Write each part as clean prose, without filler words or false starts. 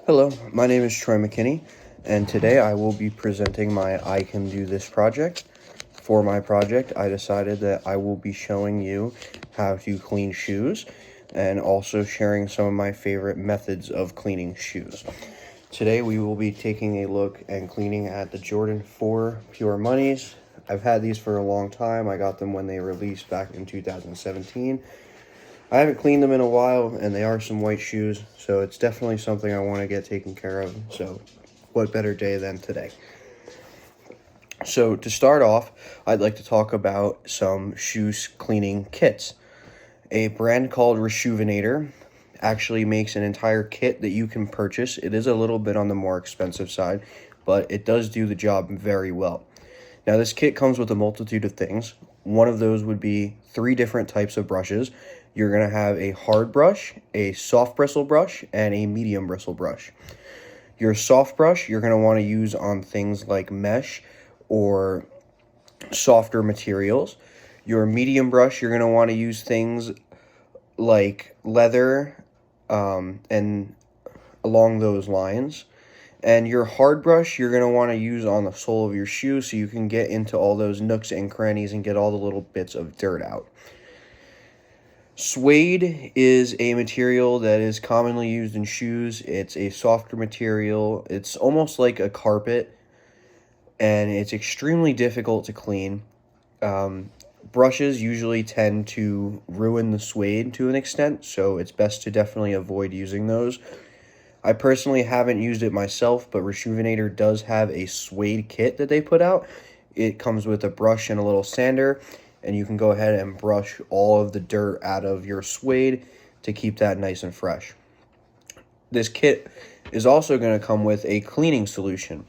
Hello, my name is Troy McKinney, and today I will be presenting my I Can Do This project. For my project, I decided that I will be showing you how to clean shoes and also sharing some of my favorite methods of cleaning shoes. Today we will be taking a look and cleaning at the Jordan 4 Pure Moneys. I've had these for a long time. I got them when they released back in 2017. I haven't cleaned them in a while, and they are some white shoes, so it's definitely something I want to get taken care of. So what better day than today? So to start off, I'd like to talk about some shoe cleaning kits. A brand called Reshoevn8r actually makes an entire kit that you can purchase. It is a little bit on the more expensive side, but it does do the job very well. Now, this kit comes with a multitude of things. One of those would be 3 different types of brushes. You're going to have a hard brush, a soft bristle brush, and a medium bristle brush. Your soft brush you're going to want to use on things like mesh or softer materials. Your medium brush you're going to want to use things like leather and along those lines. And your hard brush you're going to want to use on the sole of your shoe so you can get into all those nooks and crannies and get all the little bits of dirt out. Suede is a material that is commonly used in shoes. It's a softer material. It's almost like a carpet, and it's extremely difficult to clean. Brushes usually tend to ruin the suede to an extent, so it's best to definitely avoid using those. I personally haven't used it myself, but Reshoevn8r does have a suede kit that they put out. It comes with a brush and a little sander, and you can go ahead and brush all of the dirt out of your suede to keep that nice and fresh. This kit is also going to come with a cleaning solution.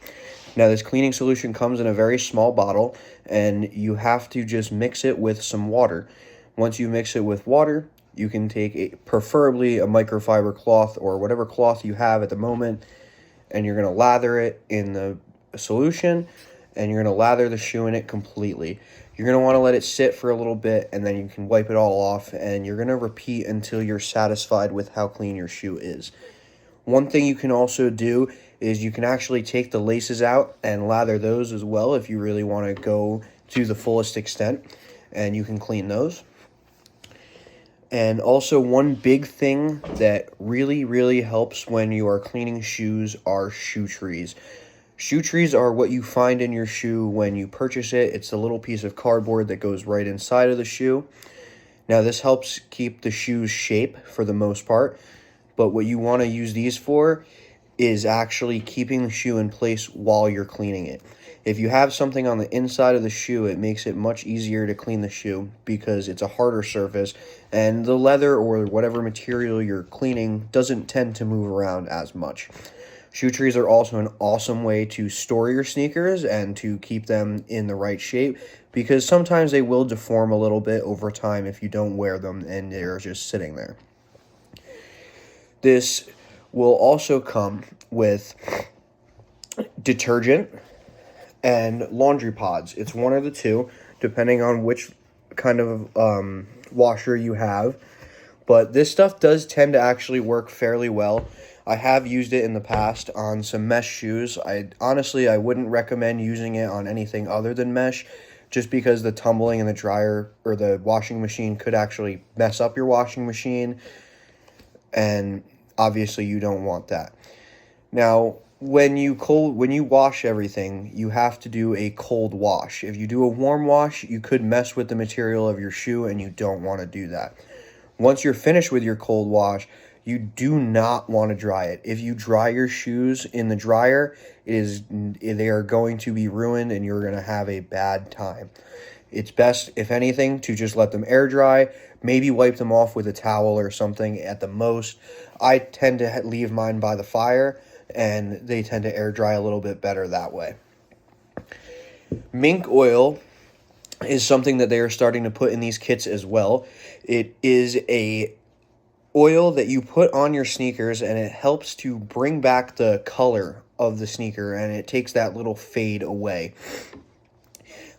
Now, this cleaning solution comes in a very small bottle, and you have to just mix it with some water. Once you mix it with water, you can take preferably a microfiber cloth or whatever cloth you have at the moment, and you're going to lather it in the solution, and you're going to lather the shoe in it completely. You're going to want to let it sit for a little bit, and then you can wipe it all off, and you're going to repeat until you're satisfied with how clean your shoe is. One thing you can also do is you can actually take the laces out and lather those as well if you really want to go to the fullest extent, and you can clean those. And also, one big thing that really helps when you are cleaning shoes are shoe trees. Shoe trees are what you find in your shoe when you purchase it. It's a little piece of cardboard that goes right inside of the shoe. Now, this helps keep the shoe's shape for the most part, but what you want to use these for is actually keeping the shoe in place while you're cleaning it. If you have something on the inside of the shoe, it makes it much easier to clean the shoe because it's a harder surface, and the leather or whatever material you're cleaning doesn't tend to move around as much. Shoe trees are also an awesome way to store your sneakers and to keep them in the right shape because sometimes they will deform a little bit over time if you don't wear them and they're just sitting there. This will also come with detergent and laundry pods. It's one or the two, depending on which kind of washer you have. But this stuff does tend to actually work fairly well. I have used it in the past on some mesh shoes. I wouldn't recommend using it on anything other than mesh, just because the tumbling in the dryer or the washing machine could actually mess up your washing machine, and obviously you don't want that. Now, when you wash everything, you have to do a cold wash. If you do a warm wash, you could mess with the material of your shoe, and you don't want to do that. Once you're finished with your cold wash, you do not want to dry it. If you dry your shoes in the dryer, they are going to be ruined, and you're going to have a bad time. It's best, if anything, to just let them air dry. Maybe wipe them off with a towel or something at the most. I tend to leave mine by the fire, and they tend to air dry a little bit better that way. Mink oil is something that they are starting to put in these kits as well. It is a oil that you put on your sneakers, and it helps to bring back the color of the sneaker, and it takes that little fade away.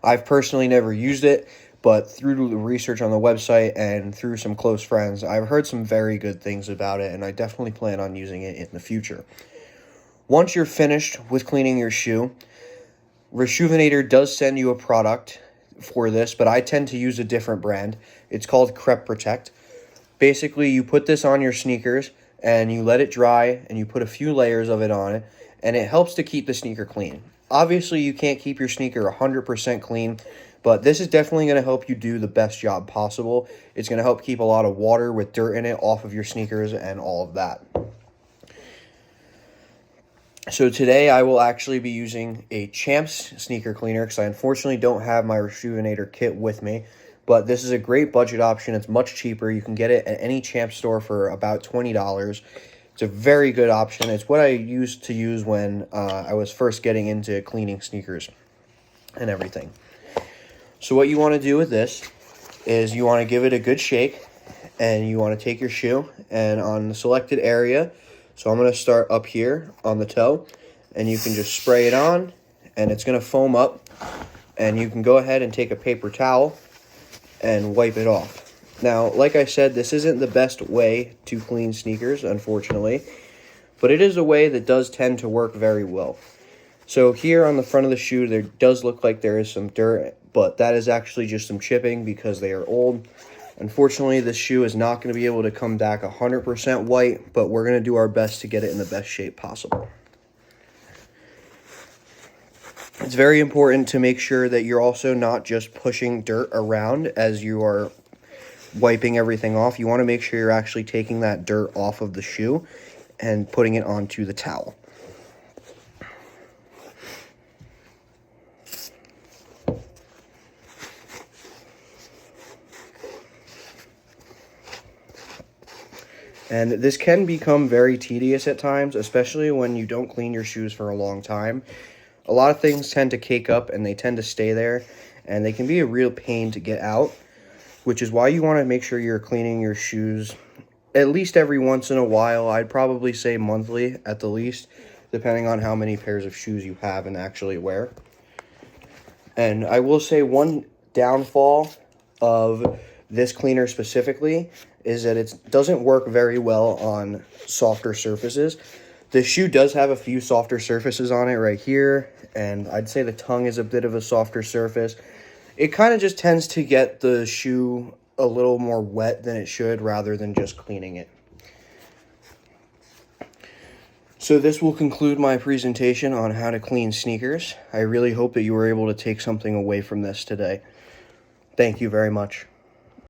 I've personally never used it, but through the research on the website and through some close friends, I've heard some very good things about it, and I definitely plan on using it in the future. Once you're finished with cleaning your shoe, Reshoevn8r does send you a product for this, but I tend to use a different brand. It's called Crep Protect. Basically, you put this on your sneakers and you let it dry and you put a few layers of it on it, and it helps to keep the sneaker clean. Obviously, you can't keep your sneaker 100% clean, but this is definitely going to help you do the best job possible. It's going to help keep a lot of water with dirt in it off of your sneakers and all of that. So today I will actually be using a Champs sneaker cleaner because I unfortunately don't have my Reshoevn8r kit with me. But this is a great budget option. It's much cheaper. You can get it at any Champs store for about $20. It's a very good option. It's what I used to use when I was first getting into cleaning sneakers and everything. So what you want to do with this is you want to give it a good shake, and you want to take your shoe and on the selected area. So I'm going to start up here on the toe, and you can just spray it on, and it's going to foam up, and you can go ahead and take a paper towel and wipe it off. Now, like I said, this isn't the best way to clean sneakers, unfortunately, but it is a way that does tend to work very well. So here on the front of the shoe, there does look like there is some dirt, but that is actually just some chipping because they are old. Unfortunately, this shoe is not going to be able to come back 100% white, but we're going to do our best to get it in the best shape possible. It's very important to make sure that you're also not just pushing dirt around as you are wiping everything off. You want to make sure you're actually taking that dirt off of the shoe and putting it onto the towel. And this can become very tedious at times, especially when you don't clean your shoes for a long time. A lot of things tend to cake up and they tend to stay there, and they can be a real pain to get out, which is why you want to make sure you're cleaning your shoes at least every once in a while. I'd probably say monthly at the least, depending on how many pairs of shoes you have and actually wear. And I will say one downfall of this cleaner specifically is that it doesn't work very well on softer surfaces. The shoe does have a few softer surfaces on it right here, and I'd say the tongue is a bit of a softer surface. It kind of just tends to get the shoe a little more wet than it should rather than just cleaning it. So this will conclude my presentation on how to clean sneakers. I really hope that you were able to take something away from this today. Thank you very much.